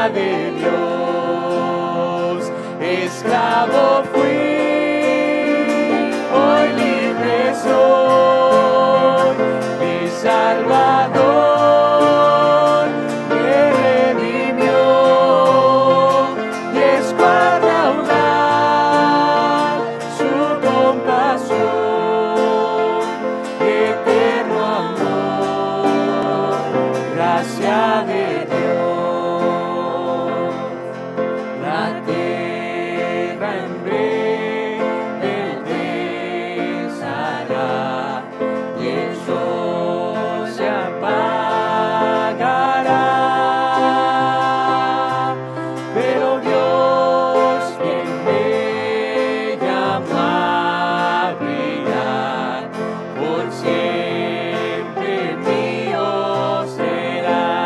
gracia de Dios. Esclavo fui, hoy libre soy, mi Salvador me redimió, y es guardar su compasión, eterno amor, gracia de Dios. La tierra en breve cesará y el sol se apagará, pero Dios, quien me llama a brillar, por siempre mío será,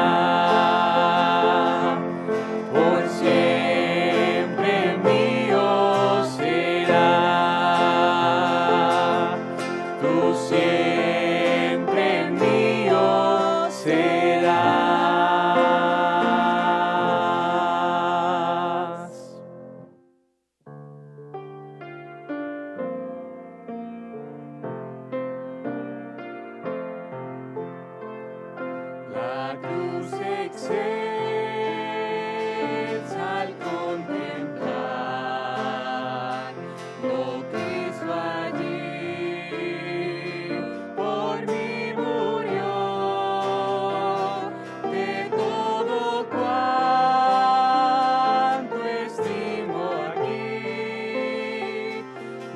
por siempre mío será. Tú siempre mío serás. La cruz excelsa al contemplar lo Cristo allí por mí murió, de todo cuanto estimo aquí,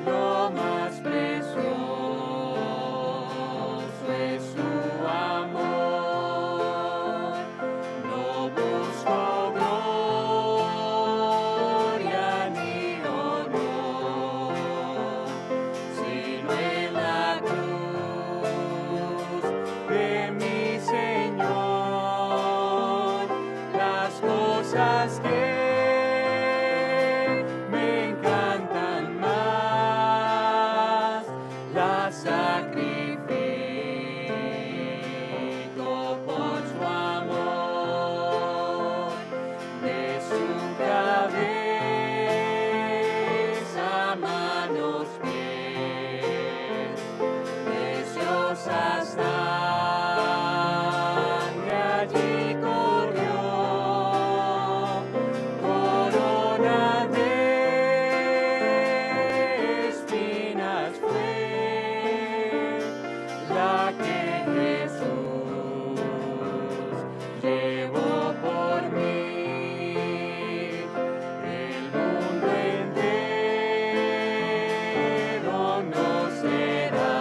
lo más precioso es su amor. No busco gloria ni honor, sino en la cruz de mi Señor, las cosas que me encantan más, las sacrifico por su amor. De su cabeza, manos, pies, preciosa sangre allí corrió, corona de espinas fue la que Jesús llevó por mí. El mundo entero no será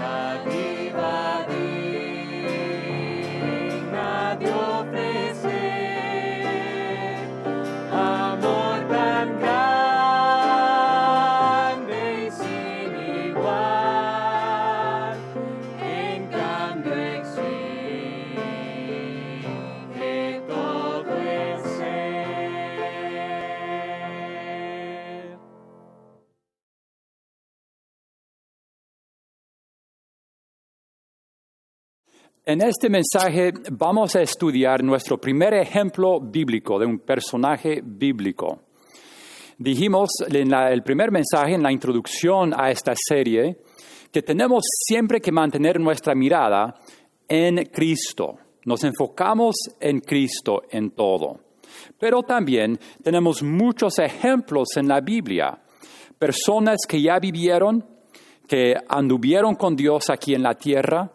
dádiva digna de ofrecer amor tan grande y sin igual. En cambio exige todo el ser. En este mensaje vamos a estudiar nuestro primer ejemplo bíblico de un personaje bíblico. Dijimos en el primer mensaje, en la introducción a esta serie, que tenemos siempre que mantener nuestra mirada en Cristo. Nos enfocamos en Cristo en todo. Pero también tenemos muchos ejemplos en la Biblia. Personas que ya vivieron, que anduvieron con Dios aquí en la tierra,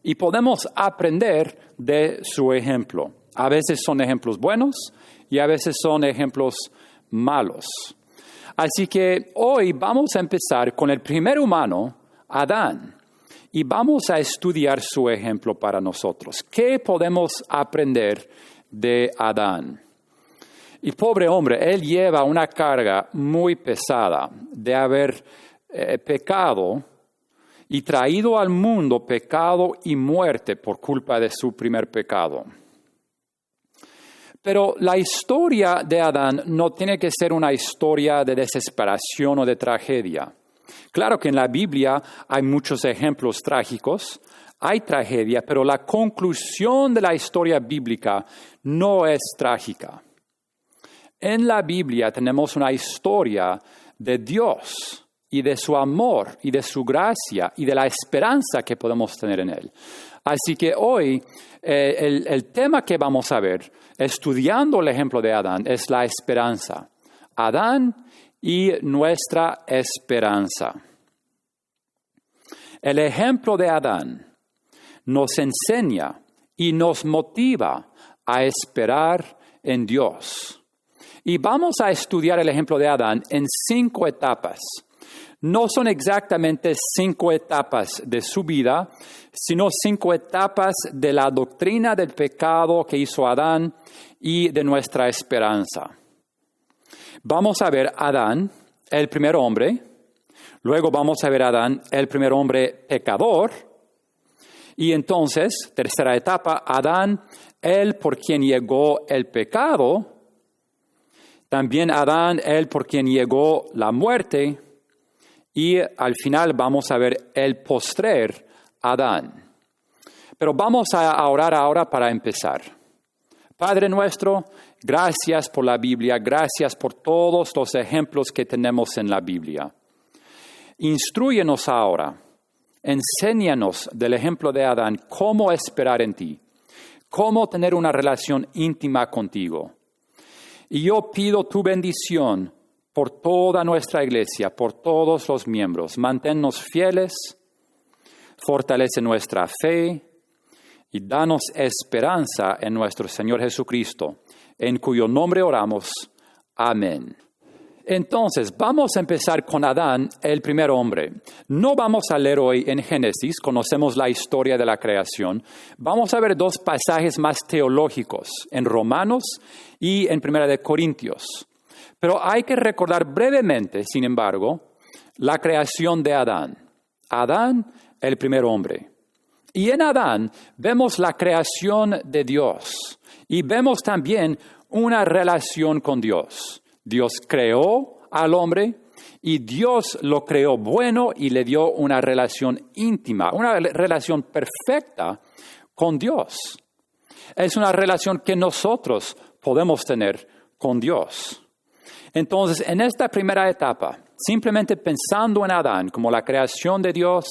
y podemos aprender de su ejemplo. A veces son ejemplos buenos y a veces son ejemplos malos. Así que hoy vamos a empezar con el primer humano, Adán, y vamos a estudiar su ejemplo para nosotros. ¿Qué podemos aprender de Adán? Y pobre hombre, él lleva una carga muy pesada de haber pecado y traído al mundo pecado y muerte por culpa de su primer pecado. Pero la historia de Adán no tiene que ser una historia de desesperación o de tragedia. Claro que en la Biblia hay muchos ejemplos trágicos, hay tragedia, pero la conclusión de la historia bíblica no es trágica. En la Biblia tenemos una historia de Dios y de su amor y de su gracia y de la esperanza que podemos tener en Él. Así que hoy el tema que vamos a ver, estudiando el ejemplo de Adán, es la esperanza. Adán y nuestra esperanza. El ejemplo de Adán nos enseña y nos motiva a esperar en Dios. Y vamos a estudiar el ejemplo de Adán en 5 etapas. No son exactamente 5 etapas de su vida, sino 5 etapas de la doctrina del pecado que hizo Adán y de nuestra esperanza. Vamos a ver a Adán, el primer hombre. Luego vamos a ver a Adán, el primer hombre pecador. Y entonces, tercera etapa, Adán, el por quien llegó el pecado. También Adán, el por quien llegó la muerte. Y al final vamos a ver el postrer Adán. Pero vamos a orar ahora para empezar. Padre nuestro, gracias por la Biblia, gracias por todos los ejemplos que tenemos en la Biblia. Instrúyenos ahora, enséñanos del ejemplo de Adán cómo esperar en ti, cómo tener una relación íntima contigo. Y yo pido tu bendición por toda nuestra iglesia, por todos los miembros. Manténnos fieles, fortalece nuestra fe y danos esperanza en nuestro Señor Jesucristo, en cuyo nombre oramos. Amén. Entonces, vamos a empezar con Adán, el primer hombre. No vamos a leer hoy en Génesis, conocemos la historia de la creación. Vamos a ver 2 pasajes más teológicos, en Romanos y en Primera de Corintios. Pero hay que recordar brevemente, sin embargo, la creación de Adán. Adán, el primer hombre. Y en Adán vemos la creación de Dios y vemos también una relación con Dios. Dios creó al hombre y Dios lo creó bueno y le dio una relación íntima, una relación perfecta con Dios. Es una relación que nosotros podemos tener con Dios. Entonces, en esta primera etapa, simplemente pensando en Adán como la creación de Dios,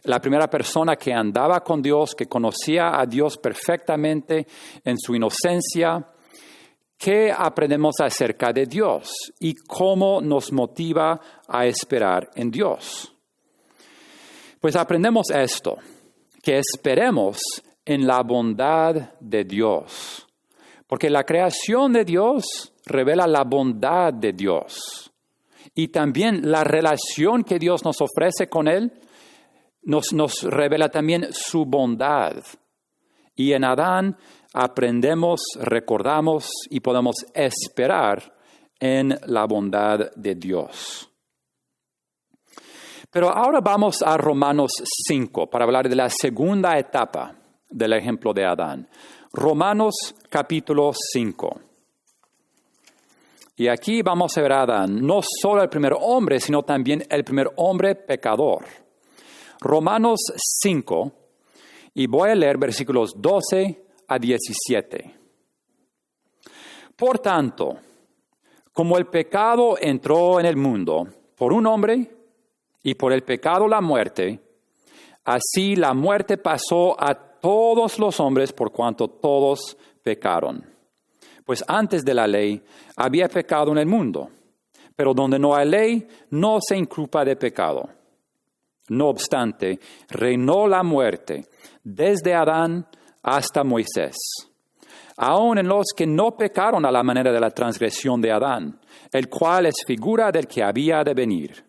la primera persona que andaba con Dios, que conocía a Dios perfectamente en su inocencia, ¿qué aprendemos acerca de Dios y cómo nos motiva a esperar en Dios? Pues aprendemos esto, que esperemos en la bondad de Dios, porque la creación de Dios revela la bondad de Dios y también la relación que Dios nos ofrece con Él nos revela también su bondad. Y en Adán aprendemos, recordamos y podemos esperar en la bondad de Dios. Pero ahora vamos a Romanos 5 para hablar de la segunda etapa del ejemplo de Adán. Romanos capítulo 5. Y aquí vamos a ver a Adán, no solo el primer hombre, sino también el primer hombre pecador. Romanos 5, y voy a leer versículos 12 a 17. Por tanto, como el pecado entró en el mundo por un hombre, y por el pecado la muerte, así la muerte pasó a todos los hombres por cuanto todos pecaron. Pues antes de la ley había pecado en el mundo, pero donde no hay ley no se inculpa de pecado. No obstante, reinó la muerte desde Adán hasta Moisés, aun en los que no pecaron a la manera de la transgresión de Adán, el cual es figura del que había de venir.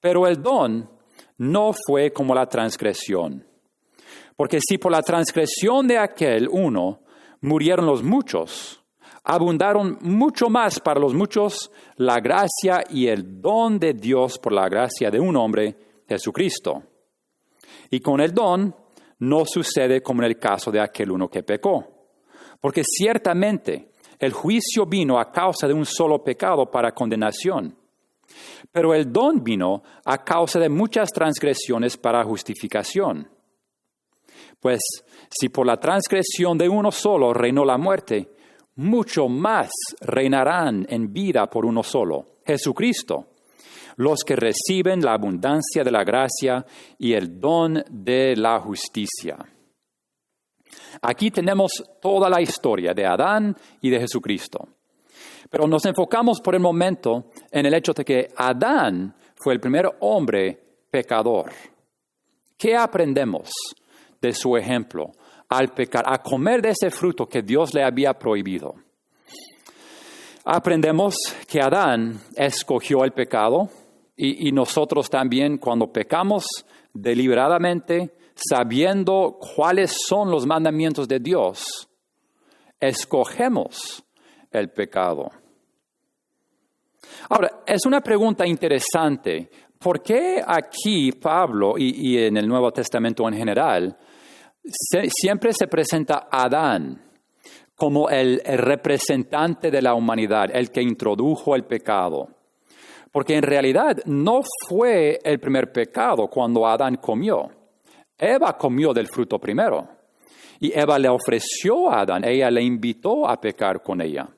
Pero el don no fue como la transgresión, porque si por la transgresión de aquel uno murieron los muchos, abundaron mucho más para los muchos la gracia y el don de Dios por la gracia de un hombre, Jesucristo. Y con el don no sucede como en el caso de aquel uno que pecó, porque ciertamente el juicio vino a causa de un solo pecado para condenación, Pero el don vino a causa de muchas transgresiones para justificación. Pues si por la transgresión de uno solo reinó la muerte, mucho más reinarán en vida por uno solo, Jesucristo, los que reciben la abundancia de la gracia y el don de la justicia. Aquí tenemos toda la historia de Adán y de Jesucristo. Pero nos enfocamos por el momento en el hecho de que Adán fue el primer hombre pecador. ¿Qué aprendemos de su ejemplo al pecar, a comer de ese fruto que Dios le había prohibido? Aprendemos que Adán escogió el pecado y nosotros también, cuando pecamos deliberadamente, sabiendo cuáles son los mandamientos de Dios, escogemos el pecado. Ahora, es una pregunta interesante. ¿Por qué aquí Pablo y en el Nuevo Testamento en general siempre se presenta a Adán como el representante de la humanidad, el que introdujo el pecado? Porque en realidad no fue el primer pecado cuando Adán comió. Eva comió del fruto primero. Y Eva le ofreció a Adán, ella le invitó a pecar con ella.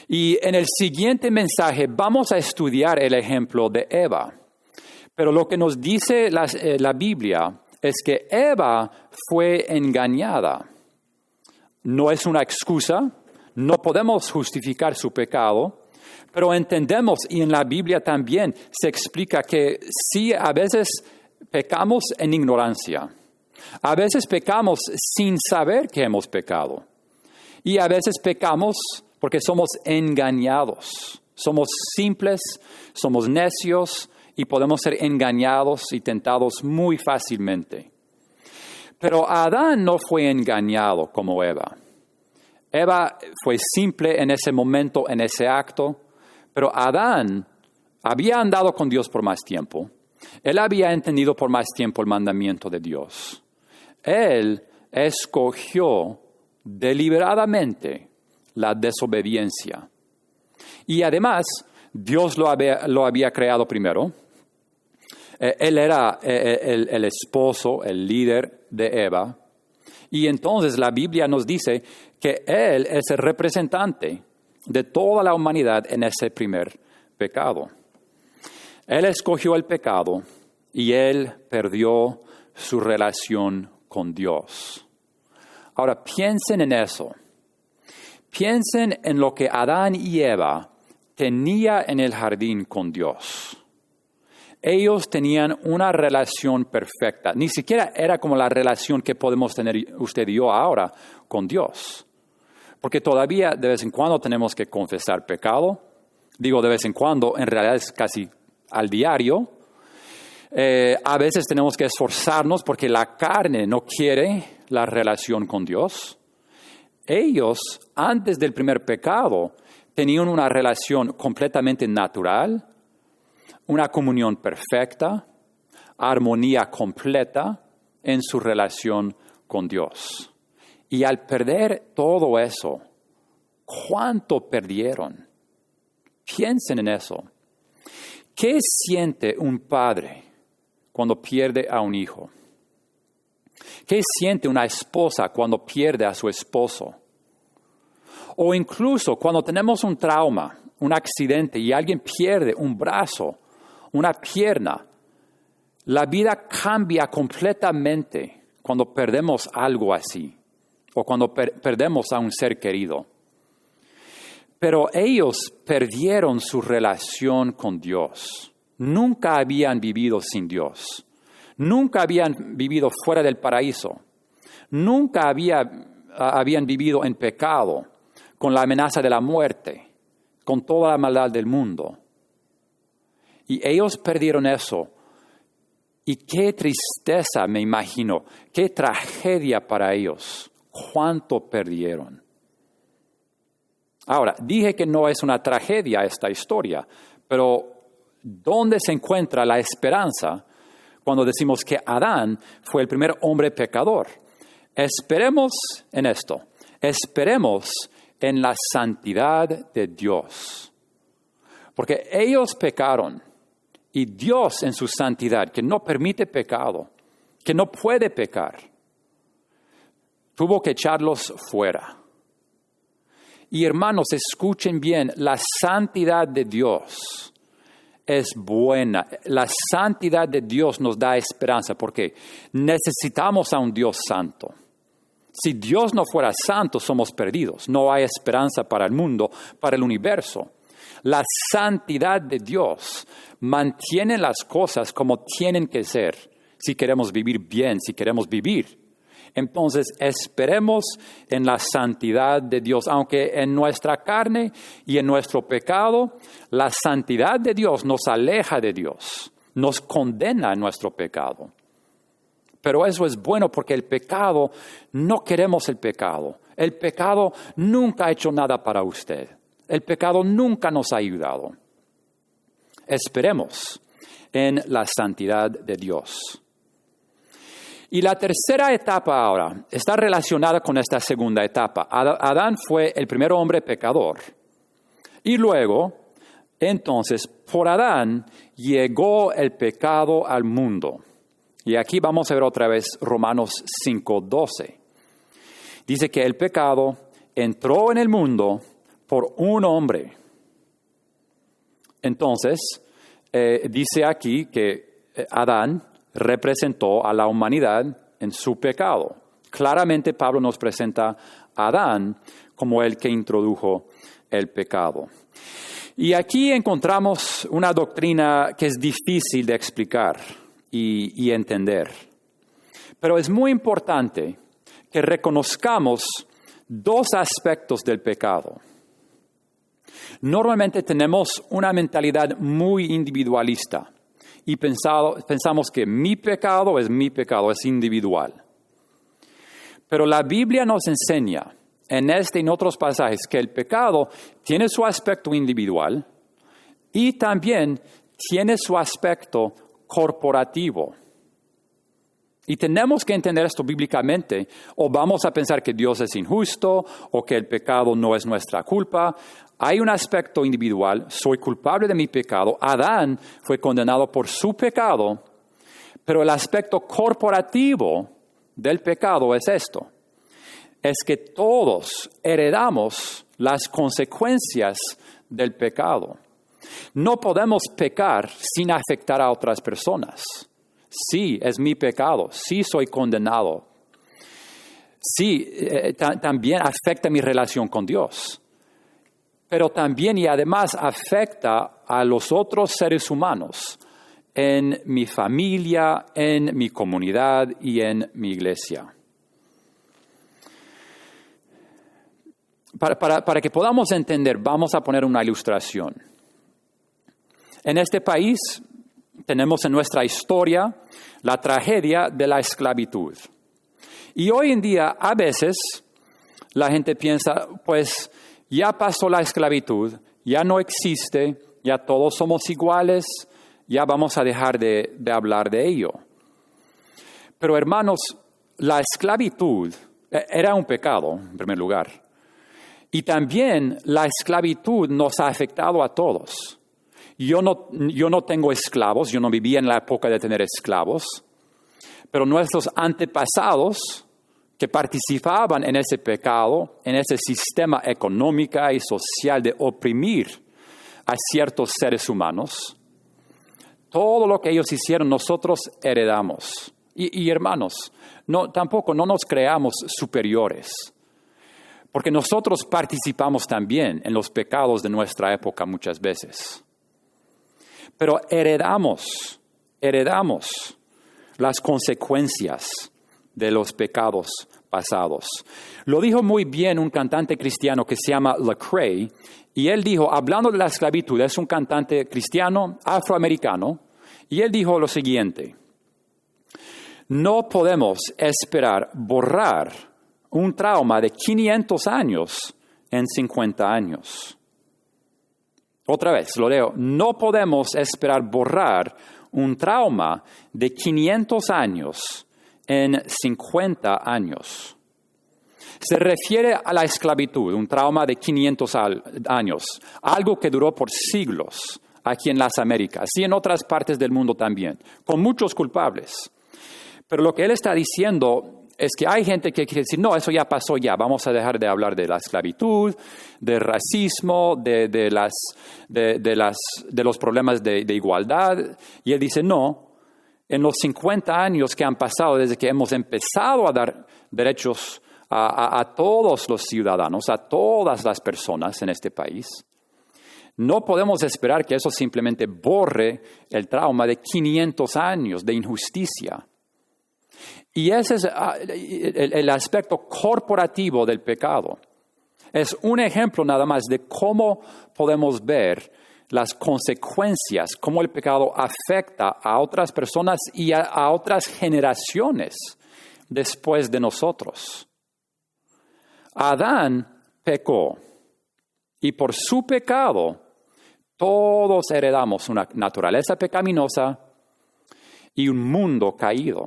Y en el siguiente mensaje vamos a estudiar el ejemplo de Eva. Pero lo que nos dice la Biblia es que Eva fue engañada. No es una excusa, no podemos justificar su pecado, pero entendemos, y en la Biblia también se explica que sí, a veces pecamos en ignorancia. A veces pecamos sin saber que hemos pecado. Y a veces pecamos porque somos engañados. Somos simples, somos necios y podemos ser engañados y tentados muy fácilmente. Pero Adán no fue engañado como Eva. Eva fue simple en ese momento, en ese acto, pero Adán había andado con Dios por más tiempo. Él había entendido por más tiempo el mandamiento de Dios. Él escogió deliberadamente la desobediencia. Y además, Dios lo había creado primero. Él era el esposo, el líder de Eva. Y entonces la Biblia nos dice que Él es el representante de toda la humanidad en ese primer pecado. Él escogió el pecado y Él perdió su relación con Dios. Ahora piensen en eso. Piensen en lo que Adán y Eva tenían en el jardín con Dios. Ellos tenían una relación perfecta. Ni siquiera era como la relación que podemos tener usted y yo ahora con Dios. Porque todavía de vez en cuando tenemos que confesar pecado. Digo de vez en cuando, en realidad es casi al diario. A veces tenemos que esforzarnos porque la carne no quiere la relación con Dios. Ellos, antes del primer pecado, tenían una relación completamente natural, una comunión perfecta, armonía completa en su relación con Dios. Y al perder todo eso, ¿cuánto perdieron? Piensen en eso. ¿Qué siente un padre cuando pierde a un hijo? ¿Qué siente una esposa cuando pierde a su esposo? O incluso cuando tenemos un trauma, un accidente y alguien pierde un brazo, una pierna, la vida cambia completamente cuando perdemos algo así o cuando perdemos a un ser querido. Pero ellos perdieron su relación con Dios. Nunca habían vivido sin Dios. Nunca habían vivido fuera del paraíso. Nunca habían vivido en pecado, con la amenaza de la muerte, con toda la maldad del mundo. Y ellos perdieron eso. Y qué tristeza, me imagino, qué tragedia para ellos. ¿Cuánto perdieron? Ahora, dije que no es una tragedia esta historia, pero ¿dónde se encuentra la esperanza cuando decimos que Adán fue el primer hombre pecador? Esperemos en esto. Esperemos en la santidad de Dios. Porque ellos pecaron y Dios en su santidad, que no permite pecado, que no puede pecar, tuvo que echarlos fuera. Y hermanos, escuchen bien, la santidad de Dios es buena. La santidad de Dios nos da esperanza porque necesitamos a un Dios santo. Si Dios no fuera santo, somos perdidos. No hay esperanza para el mundo, para el universo. La santidad de Dios mantiene las cosas como tienen que ser si queremos vivir bien, si queremos vivir. Entonces, esperemos en la santidad de Dios, aunque en nuestra carne y en nuestro pecado, la santidad de Dios nos aleja de Dios, nos condena en nuestro pecado. Pero eso es bueno porque el pecado, no queremos el pecado. El pecado nunca ha hecho nada para usted. El pecado nunca nos ha ayudado. Esperemos en la santidad de Dios. Y la tercera etapa ahora está relacionada con esta segunda etapa. Adán fue el primer hombre pecador. Y luego, entonces, por Adán llegó el pecado al mundo. Y aquí vamos a ver otra vez Romanos 5:12. Dice que el pecado entró en el mundo por un hombre. Entonces, dice aquí que Adán representó a la humanidad en su pecado. Claramente Pablo nos presenta a Adán como el que introdujo el pecado. Y aquí encontramos una doctrina que es difícil de explicar y entender. Pero es muy importante que reconozcamos dos aspectos del pecado. Normalmente tenemos una mentalidad muy individualista. Y pensamos que mi pecado, es individual. Pero la Biblia nos enseña, en este y en otros pasajes, que el pecado tiene su aspecto individual y también tiene su aspecto corporativo. Y tenemos que entender esto bíblicamente, o vamos a pensar que Dios es injusto, o que el pecado no es nuestra culpa. Hay un aspecto individual, soy culpable de mi pecado, Adán fue condenado por su pecado, pero el aspecto corporativo del pecado es esto, es que todos heredamos las consecuencias del pecado. No podemos pecar sin afectar a otras personas. Sí, es mi pecado, sí soy condenado, sí, también afecta mi relación con Dios. Pero también y además afecta a los otros seres humanos en mi familia, en mi comunidad y en mi iglesia. Para que podamos entender, vamos a poner una ilustración. En este país tenemos en nuestra historia la tragedia de la esclavitud. Y hoy en día, a veces, la gente piensa, pues, ya pasó la esclavitud, ya no existe, ya todos somos iguales, ya vamos a dejar de hablar de ello. Pero hermanos, la esclavitud era un pecado, en primer lugar. Y también la esclavitud nos ha afectado a todos. Yo no tengo esclavos, yo no vivía en la época de tener esclavos, pero nuestros antepasados que participaban en ese pecado, en ese sistema económico y social de oprimir a ciertos seres humanos, todo lo que ellos hicieron nosotros heredamos. Y hermanos, tampoco no nos creamos superiores, porque nosotros participamos también en los pecados de nuestra época muchas veces. Pero heredamos las consecuencias de los pecados pasados. Lo dijo muy bien un cantante cristiano que se llama Lecrae, y él dijo, hablando de la esclavitud, es un cantante cristiano afroamericano, y él dijo lo siguiente: no podemos esperar borrar un trauma de 500 años en 50 años. Otra vez, lo leo, no podemos esperar borrar un trauma de 500 años en 50 años. Se refiere a la esclavitud, un trauma de 500 años, algo que duró por siglos aquí en las Américas y en otras partes del mundo también, con muchos culpables. Pero lo que él está diciendo es que hay gente que quiere decir, no, eso ya pasó ya, vamos a dejar de hablar de la esclavitud, del racismo, de los problemas de igualdad. Y él dice, no, en los 50 años que han pasado desde que hemos empezado a dar derechos a todos los ciudadanos, a todas las personas en este país, no podemos esperar que eso simplemente borre el trauma de 500 años de injusticia. Y ese es el aspecto corporativo del pecado. Es un ejemplo nada más de cómo podemos ver las consecuencias, cómo el pecado afecta a otras personas y a otras generaciones después de nosotros. Adán pecó y por su pecado todos heredamos una naturaleza pecaminosa y un mundo caído.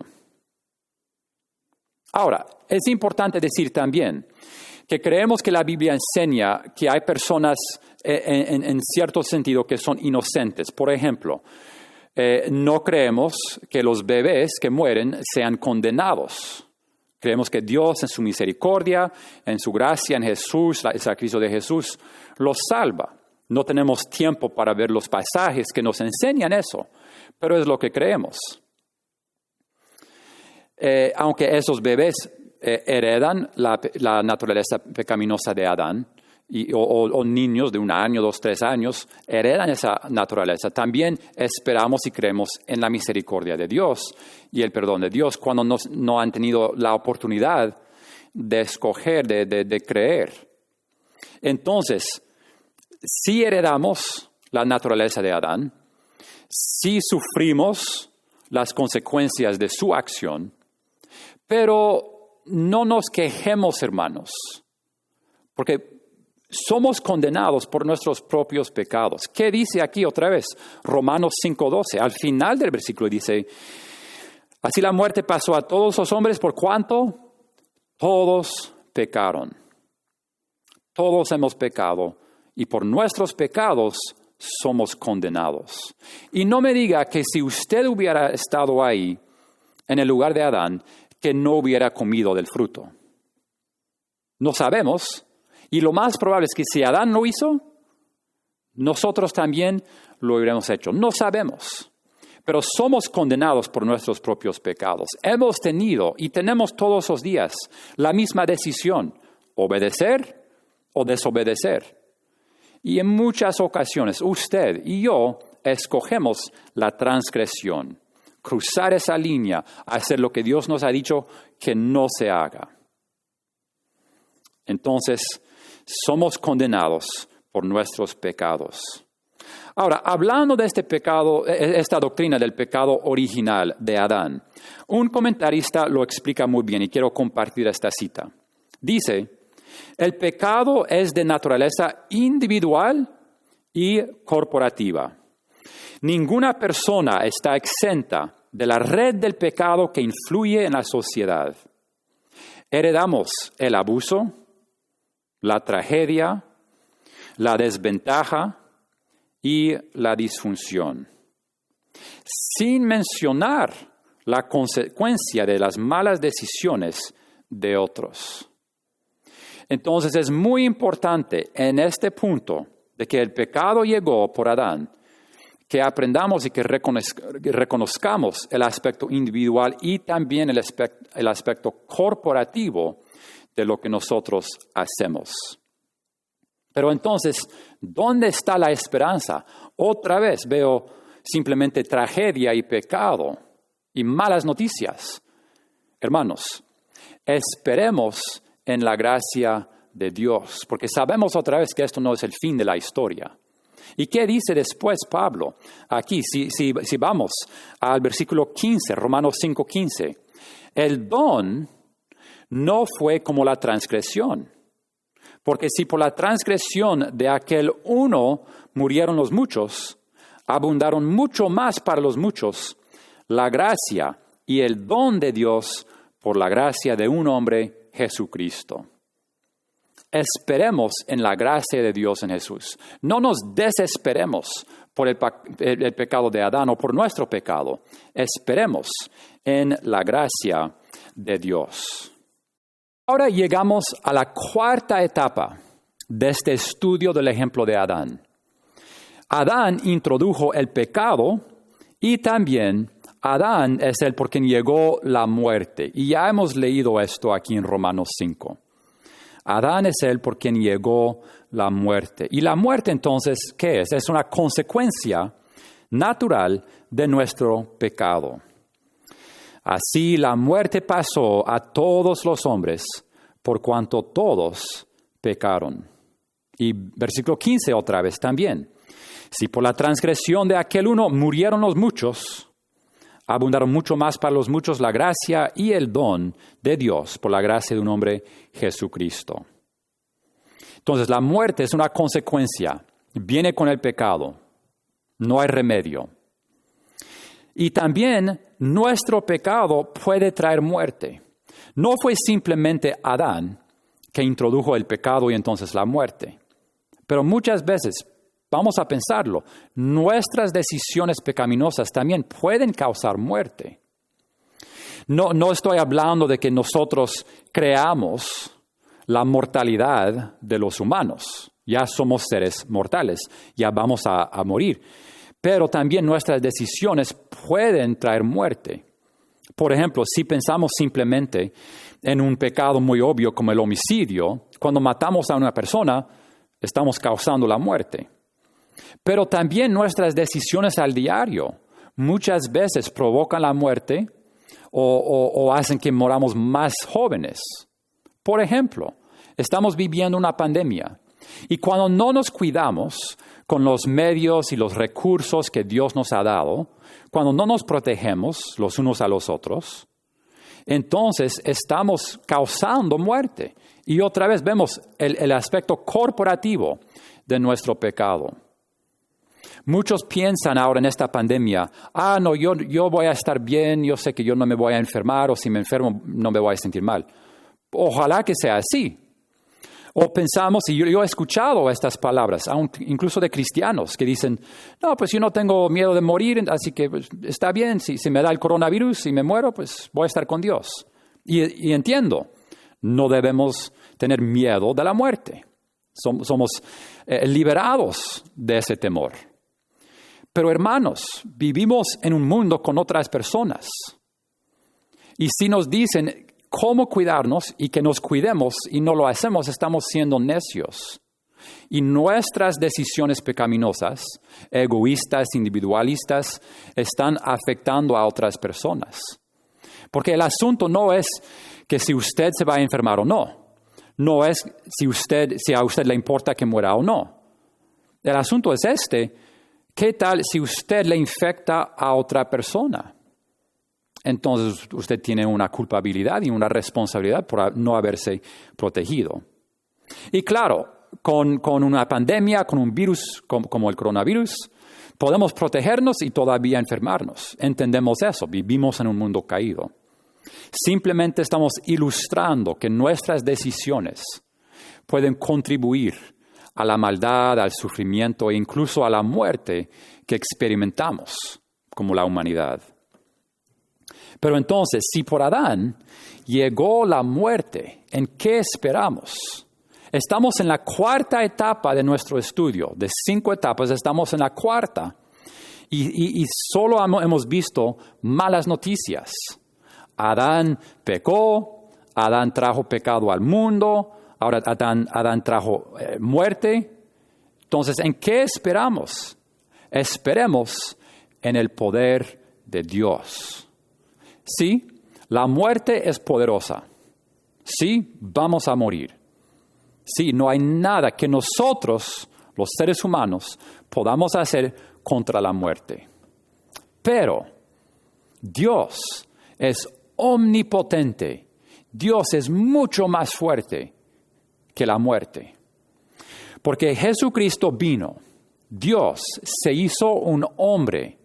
Ahora, es importante decir también que creemos que la Biblia enseña que hay personas en cierto sentido que son inocentes. Por ejemplo, no creemos que los bebés que mueren sean condenados. Creemos que Dios en su misericordia, en su gracia, en Jesús, el sacrificio de Jesús, los salva. No tenemos tiempo para ver los pasajes que nos enseñan eso, pero es lo que creemos. Aunque esos bebés heredan la naturaleza pecaminosa de Adán, o niños de 1 año, 2, 3 años, heredan esa naturaleza. También esperamos y creemos en la misericordia de Dios y el perdón de Dios cuando no han tenido la oportunidad de escoger, de creer. Entonces, si heredamos la naturaleza de Adán, si sufrimos las consecuencias de su acción, pero no nos quejemos, hermanos, porque somos condenados por nuestros propios pecados. ¿Qué dice aquí otra vez? Romanos 5:12. Al final del versículo dice, así la muerte pasó a todos los hombres, ¿por cuánto? Todos pecaron. Todos hemos pecado y por nuestros pecados somos condenados. Y no me diga que si usted hubiera estado ahí, en el lugar de Adán, que no hubiera comido del fruto. No sabemos, y lo más probable es que si Adán lo hizo, nosotros también lo hubiéramos hecho. No sabemos, pero somos condenados por nuestros propios pecados. Hemos tenido y tenemos todos los días la misma decisión, obedecer o desobedecer. Y en muchas ocasiones usted y yo escogemos la transgresión. Cruzar esa línea, hacer lo que Dios nos ha dicho que no se haga. Entonces, somos condenados por nuestros pecados. Ahora, hablando de este pecado, esta doctrina del pecado original de Adán, un comentarista lo explica muy bien y quiero compartir esta cita. Dice, el pecado es de naturaleza individual y corporativa. Ninguna persona está exenta de la red del pecado que influye en la sociedad. Heredamos el abuso, la tragedia, la desventaja y la disfunción, sin mencionar la consecuencia de las malas decisiones de otros. Entonces es muy importante en este punto de que el pecado llegó por Adán, que aprendamos y que reconozcamos el aspecto individual y también el aspecto corporativo de lo que nosotros hacemos. Pero entonces, ¿dónde está la esperanza? Otra vez veo simplemente tragedia y pecado y malas noticias. Hermanos, esperemos en la gracia de Dios, porque sabemos otra vez que esto no es el fin de la historia. ¿Y qué dice después Pablo? Aquí, si vamos al versículo 15, Romanos 5:15, el don no fue como la transgresión, porque si por la transgresión de aquel uno murieron los muchos, abundaron mucho más para los muchos la gracia y el don de Dios por la gracia de un hombre, Jesucristo. Esperemos en la gracia de Dios en Jesús. No nos desesperemos por el pecado de Adán o por nuestro pecado. Esperemos en la gracia de Dios. Ahora llegamos a la cuarta etapa de este estudio del ejemplo de Adán. Adán introdujo el pecado y también Adán es el por quien llegó la muerte. Y ya hemos leído esto aquí en Romanos 5. Adán es el por quien llegó la muerte. Y la muerte entonces, ¿qué es? Es una consecuencia natural de nuestro pecado. Así la muerte pasó a todos los hombres por cuanto todos pecaron. Y versículo 15 otra vez también. Si por la transgresión de aquel uno murieron los muchos, abundaron mucho más para los muchos la gracia y el don de Dios por la gracia de un hombre Jesucristo. Entonces, la muerte es una consecuencia, viene con el pecado, no hay remedio. Y también nuestro pecado puede traer muerte. No fue simplemente Adán que introdujo el pecado y entonces la muerte, pero muchas veces, vamos a pensarlo, nuestras decisiones pecaminosas también pueden causar muerte. No estoy hablando de que nosotros creamos la mortalidad de los humanos. Ya somos seres mortales, ya vamos a morir. Pero también nuestras decisiones pueden traer muerte. Por ejemplo, si pensamos simplemente en un pecado muy obvio como el homicidio, cuando matamos a una persona, estamos causando la muerte. Pero también nuestras decisiones al diario muchas veces provocan la muerte o hacen que moramos más jóvenes. Por ejemplo, estamos viviendo una pandemia y cuando no nos cuidamos con los medios y los recursos que Dios nos ha dado, cuando no nos protegemos los unos a los otros, entonces estamos causando muerte. Y otra vez vemos el aspecto corporativo de nuestro pecado. Muchos piensan ahora en esta pandemia, no, yo voy a estar bien, yo sé que yo no me voy a enfermar, o si me enfermo no me voy a sentir mal. Ojalá que sea así. O pensamos, y yo he escuchado estas palabras, incluso de cristianos, que dicen, no, pues yo no tengo miedo de morir, así que pues, está bien, si me da el coronavirus y me muero, pues voy a estar con Dios. Y entiendo, no debemos tener miedo de la muerte. Somos liberados de ese temor. Pero hermanos, vivimos en un mundo con otras personas. Y si nos dicen cómo cuidarnos y que nos cuidemos y no lo hacemos, estamos siendo necios. Y nuestras decisiones pecaminosas, egoístas, individualistas, están afectando a otras personas. Porque el asunto no es que si usted se va a enfermar o no. No es si a usted le importa que muera o no. El asunto es ¿qué tal si usted le infecta a otra persona? Entonces usted tiene una culpabilidad y una responsabilidad por no haberse protegido. Y claro, con una pandemia, con un virus como el coronavirus, podemos protegernos y todavía enfermarnos. Entendemos eso, vivimos en un mundo caído. Simplemente estamos ilustrando que nuestras decisiones pueden contribuir a la maldad, al sufrimiento e incluso a la muerte que experimentamos como la humanidad. Pero entonces, si por Adán llegó la muerte, ¿en qué esperamos? Estamos en la cuarta etapa de nuestro estudio. De 5 etapas, estamos en la cuarta. Y solo hemos visto malas noticias. Adán pecó, Adán trajo pecado al mundo, ahora Adán trajo muerte. Entonces, ¿en qué esperamos? Esperemos en el poder de Dios. Sí, la muerte es poderosa. Sí, vamos a morir. Sí, no hay nada que nosotros, los seres humanos, podamos hacer contra la muerte. Pero Dios es omnipotente. Dios es mucho más fuerte que la muerte. Porque Jesucristo vino, Dios se hizo un hombre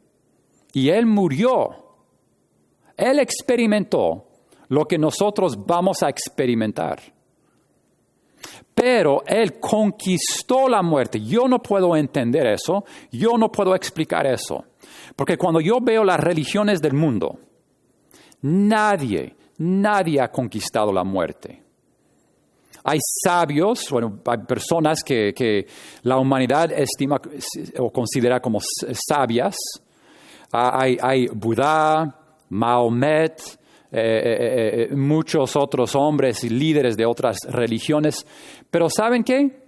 y Él murió. Él experimentó lo que nosotros vamos a experimentar. Pero Él conquistó la muerte. Yo no puedo entender eso, yo no puedo explicar eso. Porque cuando yo veo las religiones del mundo, nadie ha conquistado la muerte. Hay sabios, hay personas que la humanidad estima o considera como sabias. Hay Buda, Mahomet, muchos otros hombres y líderes de otras religiones. Pero ¿saben qué?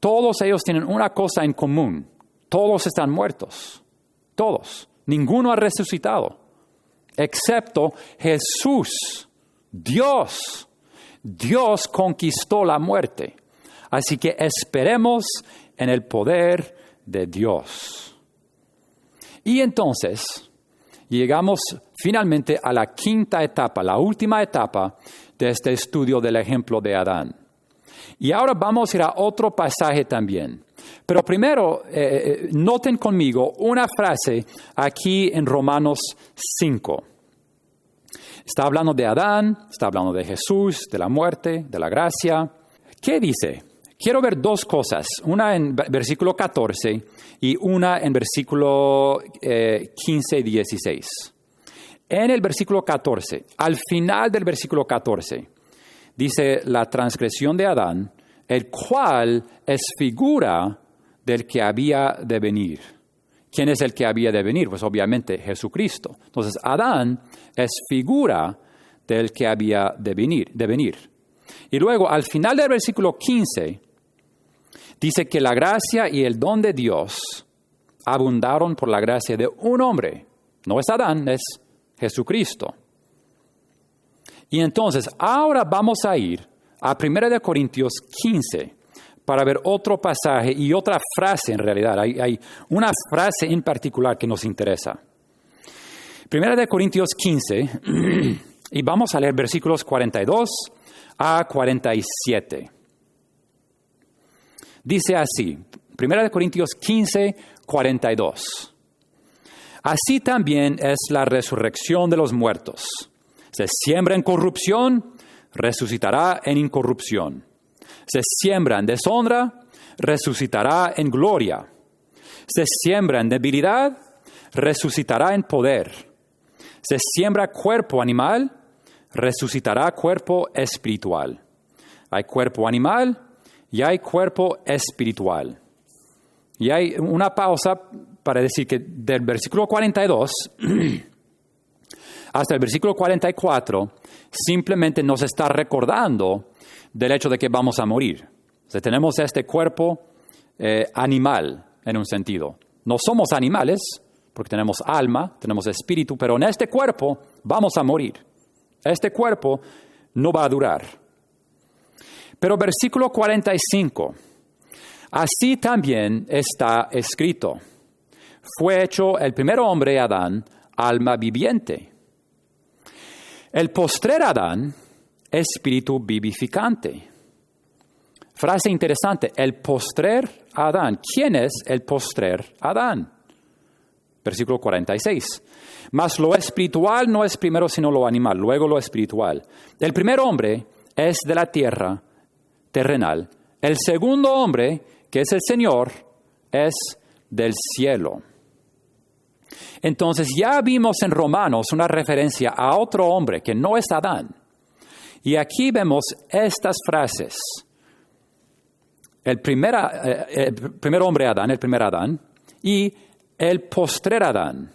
Todos ellos tienen una cosa en común. Todos están muertos. Todos. Ninguno ha resucitado. Excepto Jesús, Dios. Dios conquistó la muerte. Así que esperemos en el poder de Dios. Y entonces llegamos finalmente a la quinta etapa, la última etapa de este estudio del ejemplo de Adán. Y ahora vamos a ir a otro pasaje también. Pero primero, noten conmigo una frase aquí en Romanos 5. Está hablando de Adán, está hablando de Jesús, de la muerte, de la gracia. ¿Qué dice? Quiero ver dos cosas, una en versículo 14 y una en versículo 15 y 16. En el versículo 14, al final del versículo 14, dice la transgresión de Adán, el cual es figura del que había de venir. ¿Quién es el que había de venir? Pues obviamente Jesucristo. Entonces Adán es figura del que había de venir. Y luego al final del versículo 15 dice que la gracia y el don de Dios abundaron por la gracia de un hombre. No es Adán, es Jesucristo. Y entonces ahora vamos a ir a 1 Corintios 15 para ver otro pasaje y otra frase en realidad. Hay una frase en particular que nos interesa. 1 Corintios 15, y vamos a leer versículos 42 a 47. Dice así, 1 Corintios 15, 42. Así también es la resurrección de los muertos. Se siembra en corrupción, resucitará en incorrupción. Se siembra en deshonra, resucitará en gloria. Se siembra en debilidad, resucitará en poder. Se siembra cuerpo animal, resucitará cuerpo espiritual. Hay cuerpo animal y hay cuerpo espiritual. Y hay una pausa para decir que del versículo 42 hasta el versículo 44 simplemente nos está recordando del hecho de que vamos a morir. O sea, tenemos este cuerpo animal en un sentido. No somos animales porque tenemos alma, tenemos espíritu, pero en este cuerpo vamos a morir. Este cuerpo no va a durar. Pero versículo 45, así también está escrito. Fue hecho el primer hombre, Adán, alma viviente. El postrer Adán, espíritu vivificante. Frase interesante, el postrer Adán. ¿Quién es el postrer Adán? Versículo 46. Mas lo espiritual no es primero sino lo animal, luego lo espiritual. El primer hombre es de la tierra terrenal. El segundo hombre, que es el Señor, es del cielo. Entonces ya vimos en Romanos una referencia a otro hombre que no es Adán. Y aquí vemos estas frases. El primer hombre Adán, el primer Adán, y el postrer Adán.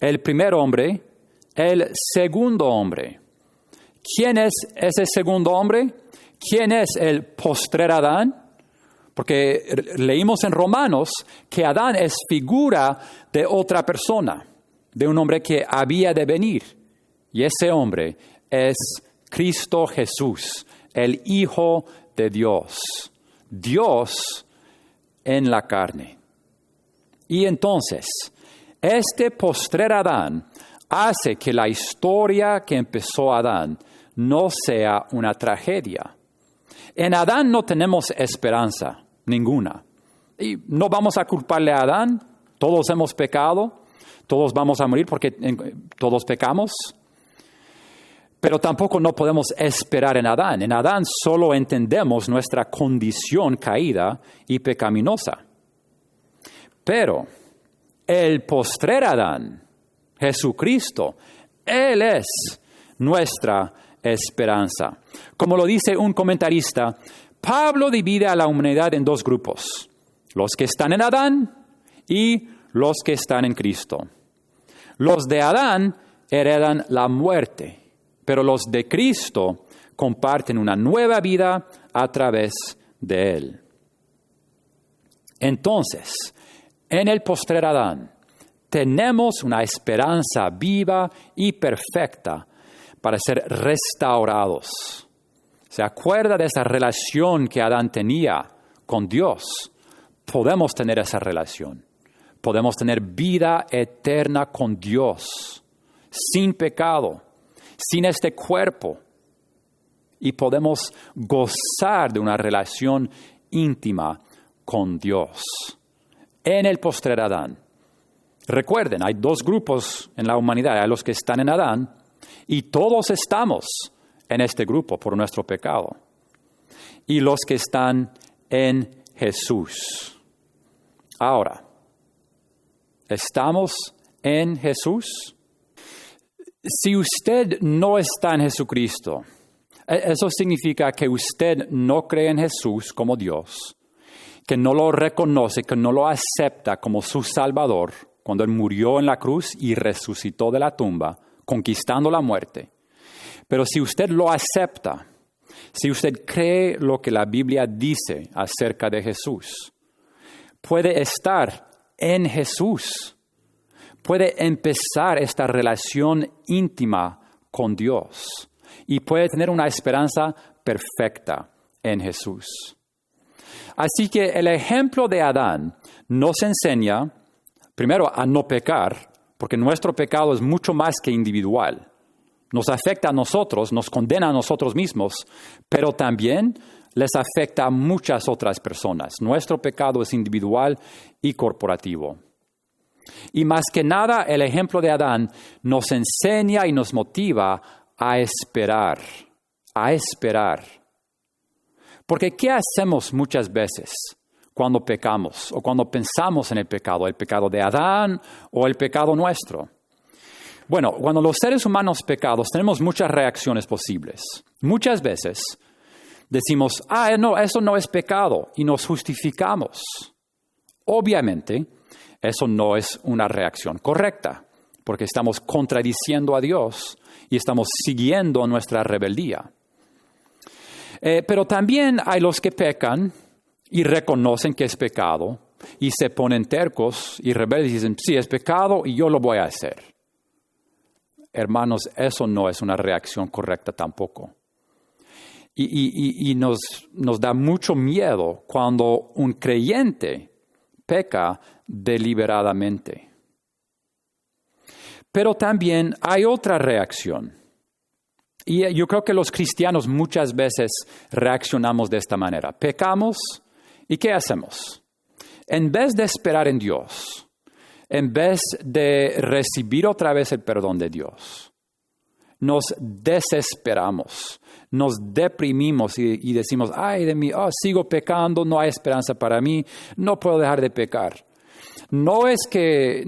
El primer hombre, el segundo hombre. ¿Quién es ese segundo hombre? ¿Quién es el postrer Adán? Porque leímos en Romanos que Adán es figura de otra persona, de un hombre que había de venir. Y ese hombre es Cristo Jesús, el Hijo de Dios. Dios en la carne. Y entonces, este postrer Adán hace que la historia que empezó Adán no sea una tragedia. En Adán no tenemos esperanza ninguna. Y no vamos a culparle a Adán. Todos hemos pecado. Todos vamos a morir porque todos pecamos. Pero tampoco no podemos esperar en Adán. En Adán solo entendemos nuestra condición caída y pecaminosa. Pero el postrer Adán, Jesucristo, Él es nuestra esperanza. Como lo dice un comentarista, Pablo divide a la humanidad en dos grupos: los que están en Adán y los que están en Cristo. Los de Adán heredan la muerte, pero los de Cristo comparten una nueva vida a través de Él. Entonces, en el postrer Adán, tenemos una esperanza viva y perfecta para ser restaurados. ¿Se acuerda de esa relación que Adán tenía con Dios? Podemos tener esa relación. Podemos tener vida eterna con Dios, sin pecado, sin este cuerpo. Y podemos gozar de una relación íntima con Dios. En el postrer Adán. Recuerden, hay dos grupos en la humanidad. Hay los que están en Adán y todos estamos en este grupo por nuestro pecado. Y los que están en Jesús. Ahora, ¿estamos en Jesús? Si usted no está en Jesucristo, eso significa que usted no cree en Jesús como Dios, que no lo reconoce, que no lo acepta como su Salvador cuando Él murió en la cruz y resucitó de la tumba, conquistando la muerte. Pero si usted lo acepta, si usted cree lo que la Biblia dice acerca de Jesús, puede estar en Jesús, puede empezar esta relación íntima con Dios y puede tener una esperanza perfecta en Jesús. Así que el ejemplo de Adán nos enseña, primero, a no pecar, porque nuestro pecado es mucho más que individual. Nos afecta a nosotros, nos condena a nosotros mismos, pero también les afecta a muchas otras personas. Nuestro pecado es individual y corporativo. Y más que nada, el ejemplo de Adán nos enseña y nos motiva a esperar, a esperar. Porque ¿qué hacemos muchas veces cuando pecamos o cuando pensamos en el pecado de Adán o el pecado nuestro? Bueno, cuando los seres humanos pecados tenemos muchas reacciones posibles. Muchas veces decimos, no, eso no es pecado y nos justificamos. Obviamente, eso no es una reacción correcta, porque estamos contradiciendo a Dios y estamos siguiendo nuestra rebeldía. Pero también hay los que pecan y reconocen que es pecado y se ponen tercos y rebeldes y dicen, sí, es pecado y yo lo voy a hacer. Hermanos, eso no es una reacción correcta tampoco. Y nos da mucho miedo cuando un creyente peca deliberadamente. Pero también hay otra reacción. Y yo creo que los cristianos muchas veces reaccionamos de esta manera. Pecamos y ¿qué hacemos? En vez de esperar en Dios, en vez de recibir otra vez el perdón de Dios, nos desesperamos, nos deprimimos y decimos, ay de mí, sigo pecando, no hay esperanza para mí, no puedo dejar de pecar. No es que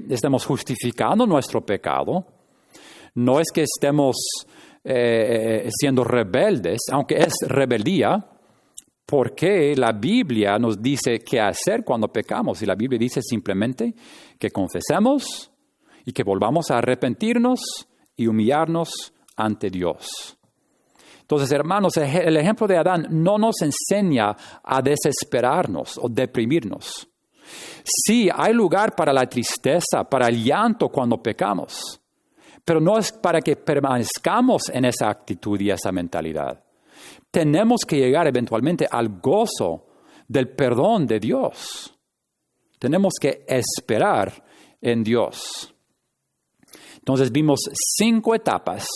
estemos justificando nuestro pecado, no es que estemos siendo rebeldes, aunque es rebeldía, porque la Biblia nos dice qué hacer cuando pecamos. Y la Biblia dice simplemente que confesemos y que volvamos a arrepentirnos y humillarnos ante Dios. Entonces, hermanos, el ejemplo de Adán no nos enseña a desesperarnos o deprimirnos. Sí, hay lugar para la tristeza, para el llanto cuando pecamos, pero no es para que permanezcamos en esa actitud y esa mentalidad. Tenemos que llegar eventualmente al gozo del perdón de Dios. Tenemos que esperar en Dios. Entonces vimos 5 etapas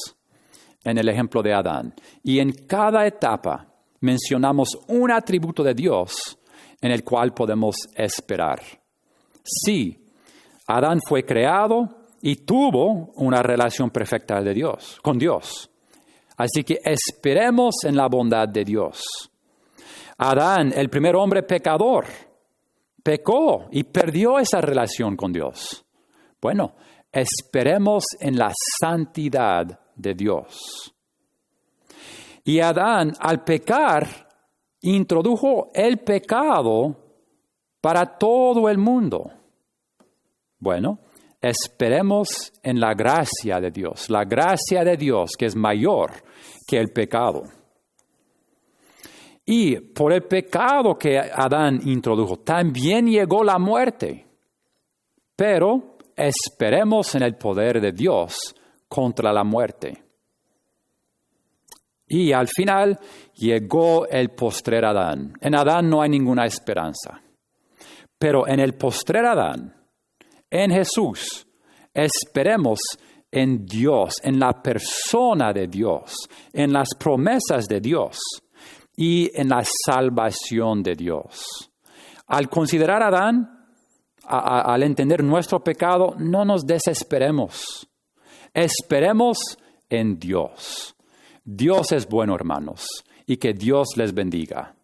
en el ejemplo de Adán. Y en cada etapa mencionamos un atributo de Dios en el cual podemos esperar. Sí, Adán fue creado y tuvo una relación perfecta con Dios. Así que esperemos en la bondad de Dios. Adán, el primer hombre pecador, pecó y perdió esa relación con Dios. Bueno, esperemos en la santidad de Dios. Y Adán, al pecar, introdujo el pecado para todo el mundo. Bueno, esperemos en la gracia de Dios que es mayor que el pecado. Y por el pecado que Adán introdujo, también llegó la muerte. Pero esperemos en el poder de Dios contra la muerte. Y al final llegó el postrer Adán. En Adán no hay ninguna esperanza. Pero en el postrer Adán, en Jesús, esperemos en Dios, en la persona de Dios, en las promesas de Dios y en la salvación de Dios. Al considerar a Adán, al entender nuestro pecado, no nos desesperemos. Esperemos en Dios. Dios es bueno, hermanos, y que Dios les bendiga.